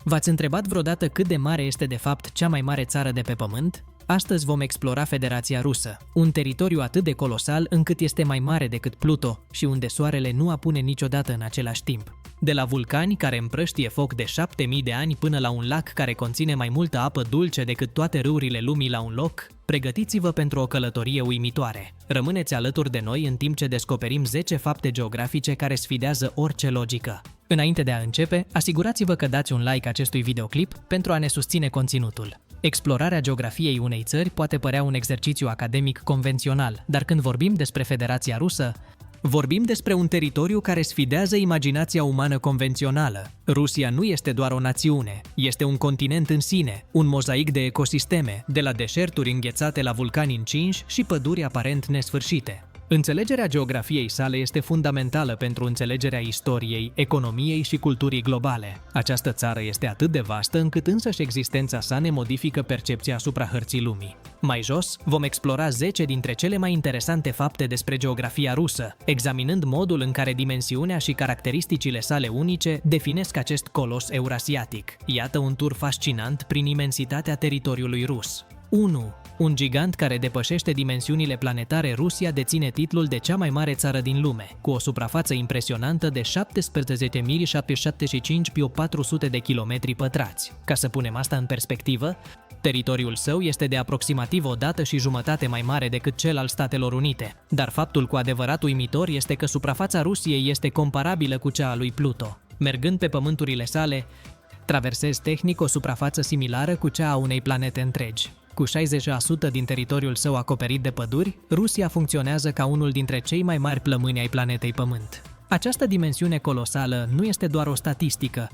V-ați întrebat vreodată cât de mare este de fapt cea mai mare țară de pe Pământ? Astăzi vom explora Federația Rusă, un teritoriu atât de colosal încât este mai mare decât Pluto și unde soarele nu apune niciodată în același timp. De la vulcani care împrăștie foc de 7000 de ani până la un lac care conține mai multă apă dulce decât toate râurile lumii la un loc, pregătiți-vă pentru o călătorie uimitoare. Rămâneți alături de noi în timp ce descoperim 10 fapte geografice care sfidează orice logică. Înainte de a începe, asigurați-vă că dați un like acestui videoclip pentru a ne susține conținutul. Explorarea geografiei unei țări poate părea un exercițiu academic convențional, dar când vorbim despre Federația Rusă, vorbim despre un teritoriu care sfidează imaginația umană convențională. Rusia nu este doar o națiune, este un continent în sine, un mozaic de ecosisteme, de la deșerturi înghețate la vulcani încinși și păduri aparent nesfârșite. Înțelegerea geografiei sale este fundamentală pentru înțelegerea istoriei, economiei și culturii globale. Această țară este atât de vastă încât însăși existența sa ne modifică percepția asupra hărții lumii. Mai jos, vom explora 10 dintre cele mai interesante fapte despre geografia rusă, examinând modul în care dimensiunea și caracteristicile sale unice definesc acest colos eurasiatic. Iată un tur fascinant prin imensitatea teritoriului rus. 1. Un gigant care depășește dimensiunile planetare, Rusia deține titlul de cea mai mare țară din lume, cu o suprafață impresionantă de 17.775.400 de kilometri pătrați. Ca să punem asta în perspectivă, teritoriul său este de aproximativ o dată și jumătate mai mare decât cel al Statelor Unite, dar faptul cu adevărat uimitor este că suprafața Rusiei este comparabilă cu cea a lui Pluto. Mergând pe pământurile sale, traversezi tehnic o suprafață similară cu cea a unei planete întregi. Cu 60% din teritoriul său acoperit de păduri, Rusia funcționează ca unul dintre cei mai mari plămâni ai planetei Pământ. Această dimensiune colosală nu este doar o statistică,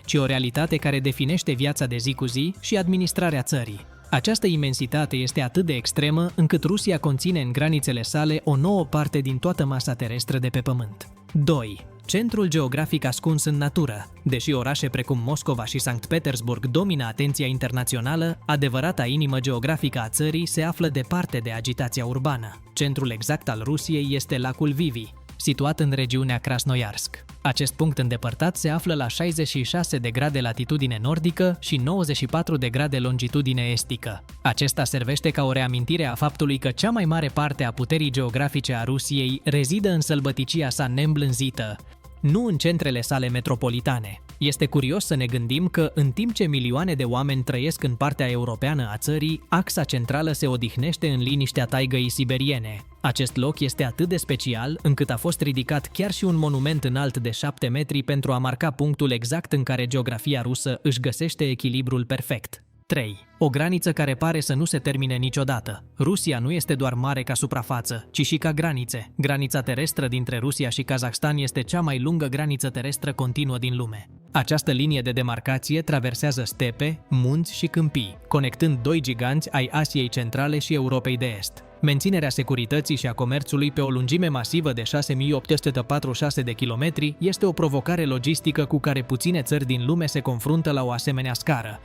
ci o realitate care definește viața de zi cu zi și administrarea țării. Această imensitate este atât de extremă încât Rusia conține în granițele sale o nouă parte din toată masa terestră de pe Pământ. 2. Centrul geografic ascuns în natură. Deși orașe precum Moscova și Sankt Petersburg domină atenția internațională, adevărata inimă geografică a țării se află departe de agitația urbană. Centrul exact al Rusiei este lacul Vivi, situat în regiunea Krasnoiarsk. Acest punct îndepărtat se află la 66 de grade latitudine nordică și 94 de grade longitudine estică. Acesta servește ca o reamintire a faptului că cea mai mare parte a puterii geografice a Rusiei rezidă în sălbăticia sa neîmblânzită, nu în centrele sale metropolitane. Este curios să ne gândim că, în timp ce milioane de oameni trăiesc în partea europeană a țării, axa centrală se odihnește în liniștea taigăii siberiene. Acest loc este atât de special încât a fost ridicat chiar și un monument înalt de 7 metri pentru a marca punctul exact în care geografia rusă își găsește echilibrul perfect. 3. O graniță care pare să nu se termine niciodată. Rusia nu este doar mare ca suprafață, ci și ca granițe. Granița terestră dintre Rusia și Kazahstan este cea mai lungă graniță terestră continuă din lume. Această linie de demarcație traversează stepe, munți și câmpii, conectând doi giganți ai Asiei Centrale și Europei de Est. Menținerea securității și a comerțului pe o lungime masivă de 6846 de kilometri este o provocare logistică cu care puține țări din lume se confruntă la o asemenea scară.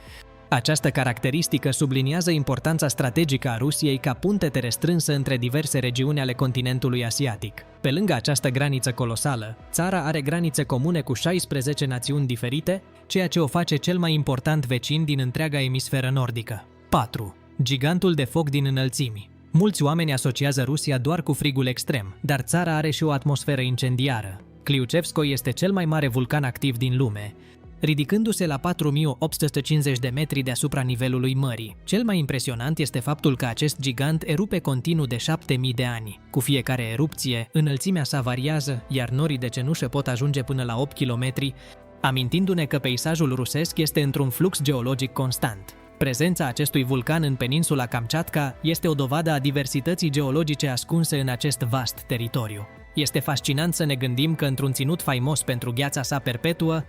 Această caracteristică subliniază importanța strategică a Rusiei ca punte restrânsă între diverse regiuni ale continentului asiatic. Pe lângă această graniță colosală, țara are granițe comune cu 16 națiuni diferite, ceea ce o face cel mai important vecin din întreaga emisferă nordică. 4. Gigantul de foc din înălțimi. Mulți oameni asociază Rusia doar cu frigul extrem, dar țara are și o atmosferă incendiară. Kliuchevskoy este cel mai mare vulcan activ din lume, ridicându-se la 4850 de metri deasupra nivelului mării. Cel mai impresionant este faptul că acest gigant erupe continuu de 7000 de ani. Cu fiecare erupție, înălțimea sa variază, iar norii de cenușă pot ajunge până la 8 km, amintindu-ne că peisajul rusesc este într-un flux geologic constant. Prezența acestui vulcan în peninsula Kamchatka este o dovadă a diversității geologice ascunse în acest vast teritoriu. Este fascinant să ne gândim că într-un ținut faimos pentru gheața sa perpetuă,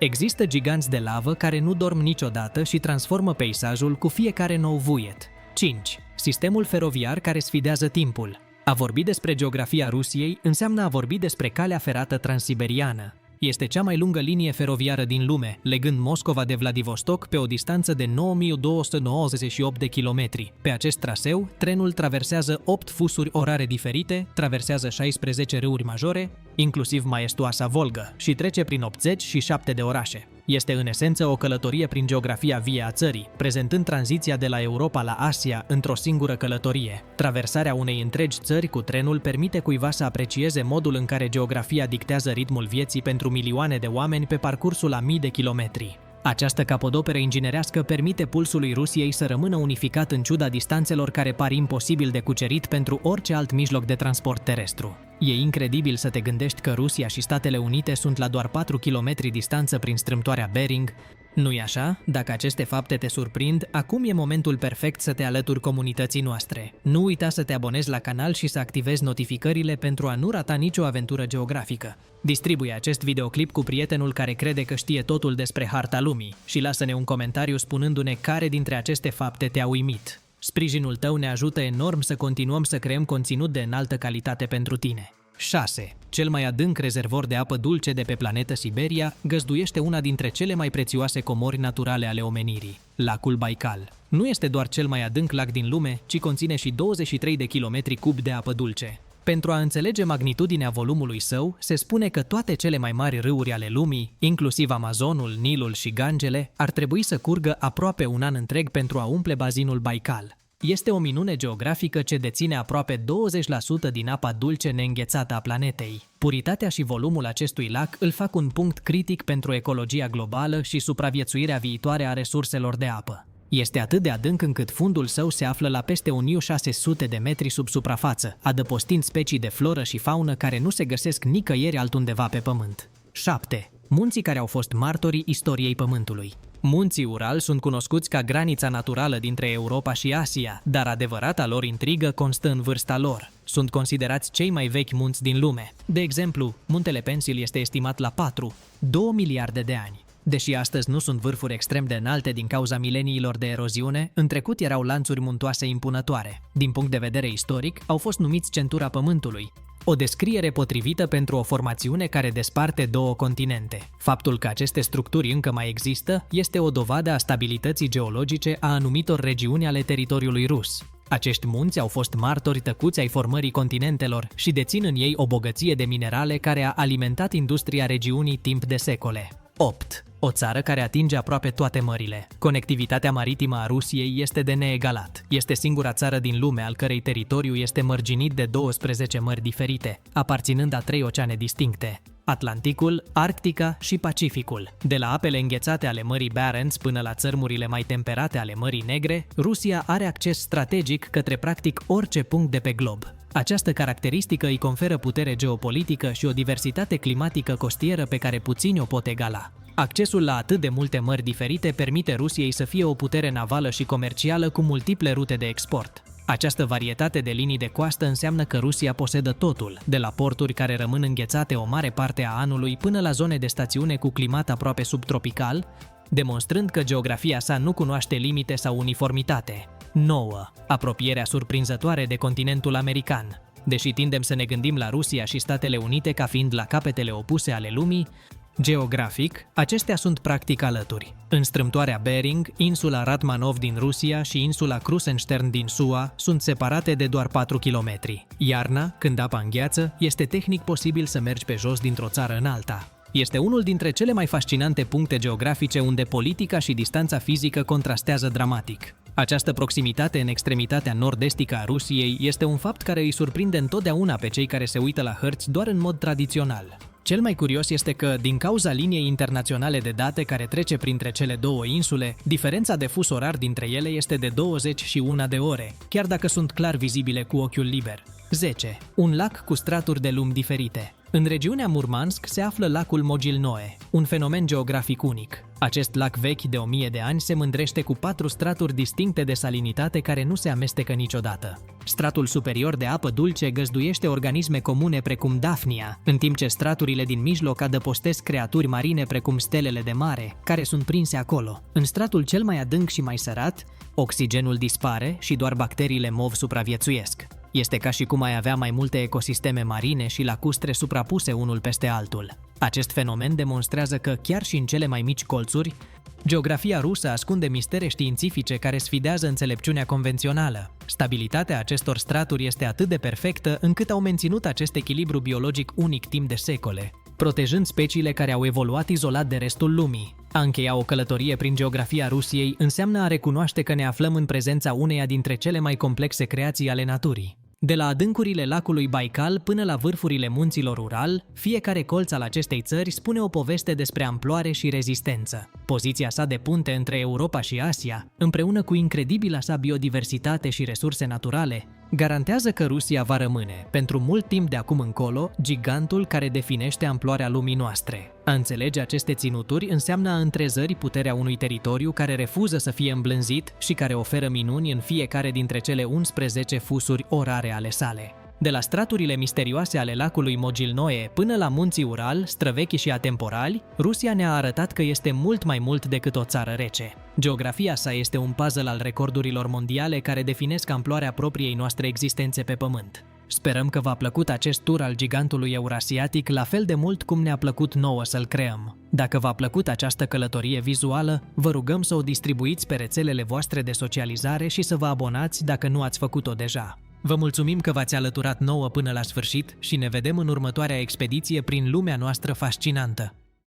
există giganți de lavă care nu dorm niciodată și transformă peisajul cu fiecare nou vuiet. 5. Sistemul feroviar care sfidează timpul. A vorbi despre geografia Rusiei înseamnă a vorbi despre calea ferată transiberiană. Este cea mai lungă linie feroviară din lume, legând Moscova de Vladivostok pe o distanță de 9298 de kilometri. Pe acest traseu, trenul traversează 8 fusuri orare diferite, traversează 16 râuri majore, inclusiv maestoasa Volgă, și trece prin 87 de orașe. Este în esență o călătorie prin geografia vie a țării, prezentând tranziția de la Europa la Asia într-o singură călătorie. Traversarea unei întregi țări cu trenul permite cuiva să aprecieze modul în care geografia dictează ritmul vieții pentru milioane de oameni pe parcursul a mii de kilometri. Această capodoperă inginerească permite pulsului Rusiei să rămână unificat în ciuda distanțelor care par imposibil de cucerit pentru orice alt mijloc de transport terestru. E incredibil să te gândești că Rusia și Statele Unite sunt la doar 4 km distanță prin strâmtoarea Bering. Nu-i așa? Dacă aceste fapte te surprind, acum e momentul perfect să te alături comunității noastre. Nu uita să te abonezi la canal și să activezi notificările pentru a nu rata nicio aventură geografică. Distribuie acest videoclip cu prietenul care crede că știe totul despre harta lumii și lasă-ne un comentariu spunându-ne care dintre aceste fapte te-a uimit. Sprijinul tău ne ajută enorm să continuăm să creăm conținut de înaltă calitate pentru tine. 6. Cel mai adânc rezervor de apă dulce de pe planetă Siberia găzduiește una dintre cele mai prețioase comori naturale ale omenirii, lacul Baikal. Nu este doar cel mai adânc lac din lume, ci conține și 23 de kilometri cubi de apă dulce. Pentru a înțelege magnitudinea volumului său, se spune că toate cele mai mari râuri ale lumii, inclusiv Amazonul, Nilul și Gangele, ar trebui să curgă aproape un an întreg pentru a umple bazinul Baikal. Este o minune geografică ce deține aproape 20% din apa dulce neînghețată a planetei. Puritatea și volumul acestui lac îl fac un punct critic pentru ecologia globală și supraviețuirea viitoare a resurselor de apă. Este atât de adânc încât fundul său se află la peste 1600 de metri sub suprafață, adăpostind specii de floră și faună care nu se găsesc nicăieri altundeva pe pământ. 7. Munții care au fost martorii istoriei Pământului. Munții Ural sunt cunoscuți ca granița naturală dintre Europa și Asia, dar adevărata lor intrigă constă în vârsta lor. Sunt considerați cei mai vechi munți din lume. De exemplu, muntele Pensil este estimat la 2 miliarde de ani. Deși astăzi nu sunt vârfuri extrem de înalte din cauza mileniilor de eroziune, în trecut erau lanțuri muntoase impunătoare. Din punct de vedere istoric, au fost numiți centura Pământului, o descriere potrivită pentru o formațiune care desparte două continente. Faptul că aceste structuri încă mai există este o dovadă a stabilității geologice a anumitor regiuni ale teritoriului rus. Acești munți au fost martori tăcuți ai formării continentelor și dețin în ei o bogăție de minerale care a alimentat industria regiunii timp de secole. 8. O țară care atinge aproape toate mările. Conectivitatea maritimă a Rusiei este de neegalat. Este singura țară din lume al cărei teritoriu este mărginit de 12 mări diferite, aparținând a 3 oceane distincte: Atlanticul, Arctica și Pacificul. De la apele înghețate ale Mării Barents până la țărmurile mai temperate ale Mării Negre, Rusia are acces strategic către practic orice punct de pe glob. Această caracteristică îi conferă putere geopolitică și o diversitate climatică costieră pe care puțini o pot egala. Accesul la atât de multe mări diferite permite Rusiei să fie o putere navală și comercială cu multiple rute de export. Această varietate de linii de coastă înseamnă că Rusia posedă totul, de la porturi care rămân înghețate o mare parte a anului până la zone de stațiune cu climat aproape subtropical, demonstrând că geografia sa nu cunoaște limite sau uniformitate. 9. Apropierea surprinzătoare de continentul american. Deși tindem să ne gândim la Rusia și Statele Unite ca fiind la capetele opuse ale lumii, geografic, acestea sunt practic alături. În strâmtoarea Bering, insula Ratmanov din Rusia și insula Krusenstern din SUA sunt separate de doar 4 km. Iarna, când apa îngheață, este tehnic posibil să mergi pe jos dintr-o țară în alta. Este unul dintre cele mai fascinante puncte geografice unde politica și distanța fizică contrastează dramatic. Această proximitate în extremitatea nord-estică a Rusiei este un fapt care îi surprinde întotdeauna pe cei care se uită la hărți doar în mod tradițional. Cel mai curios este că, din cauza liniei internaționale de date care trece printre cele două insule, diferența de fus orar dintre ele este de 21 de ore, chiar dacă sunt clar vizibile cu ochiul liber. 10. Un lac cu straturi de lumi diferite. În regiunea Murmansk se află lacul Mogilnoe, un fenomen geografic unic. Acest lac vechi de 1000 de ani se mândrește cu 4 straturi distincte de salinitate care nu se amestecă niciodată. Stratul superior de apă dulce găzduiește organisme comune precum Daphnia, în timp ce straturile din mijloc adăpostesc creaturi marine precum stelele de mare, care sunt prinse acolo. În stratul cel mai adânc și mai sărat, oxigenul dispare și doar bacteriile MOV supraviețuiesc. Este ca și cum ai avea mai multe ecosisteme marine și lacustre suprapuse unul peste altul. Acest fenomen demonstrează că, chiar și în cele mai mici colțuri, geografia rusă ascunde mistere științifice care sfidează înțelepciunea convențională. Stabilitatea acestor straturi este atât de perfectă încât au menținut acest echilibru biologic unic timp de secole. protejând speciile care au evoluat izolat de restul lumii. A încheia o călătorie prin geografia Rusiei înseamnă a recunoaște că ne aflăm în prezența uneia dintre cele mai complexe creații ale naturii. De la adâncurile lacului Baikal până la vârfurile munților Ural, fiecare colț al acestei țări spune o poveste despre amploare și rezistență. Poziția sa de punte între Europa și Asia, împreună cu incredibila sa biodiversitate și resurse naturale, garantează că Rusia va rămâne, pentru mult timp de acum încolo, gigantul care definește amploarea lumii noastre. A înțelege aceste ținuturi înseamnă a întrezări puterea unui teritoriu care refuză să fie îmblânzit și care oferă minuni în fiecare dintre cele 11 fusuri orare ale sale. De la straturile misterioase ale lacului Mogilnoe până la munții Ural, străvechi și atemporali, Rusia ne-a arătat că este mult mai mult decât o țară rece. Geografia sa este un puzzle al recordurilor mondiale care definesc amploarea propriei noastre existențe pe pământ. Sperăm că v-a plăcut acest tur al gigantului eurasiatic la fel de mult cum ne-a plăcut nouă să-l creăm. Dacă v-a plăcut această călătorie vizuală, vă rugăm să o distribuiți pe rețelele voastre de socializare și să vă abonați dacă nu ați făcut-o deja. Vă mulțumim că v-ați alăturat nouă până la sfârșit și ne vedem în următoarea expediție prin lumea noastră fascinantă.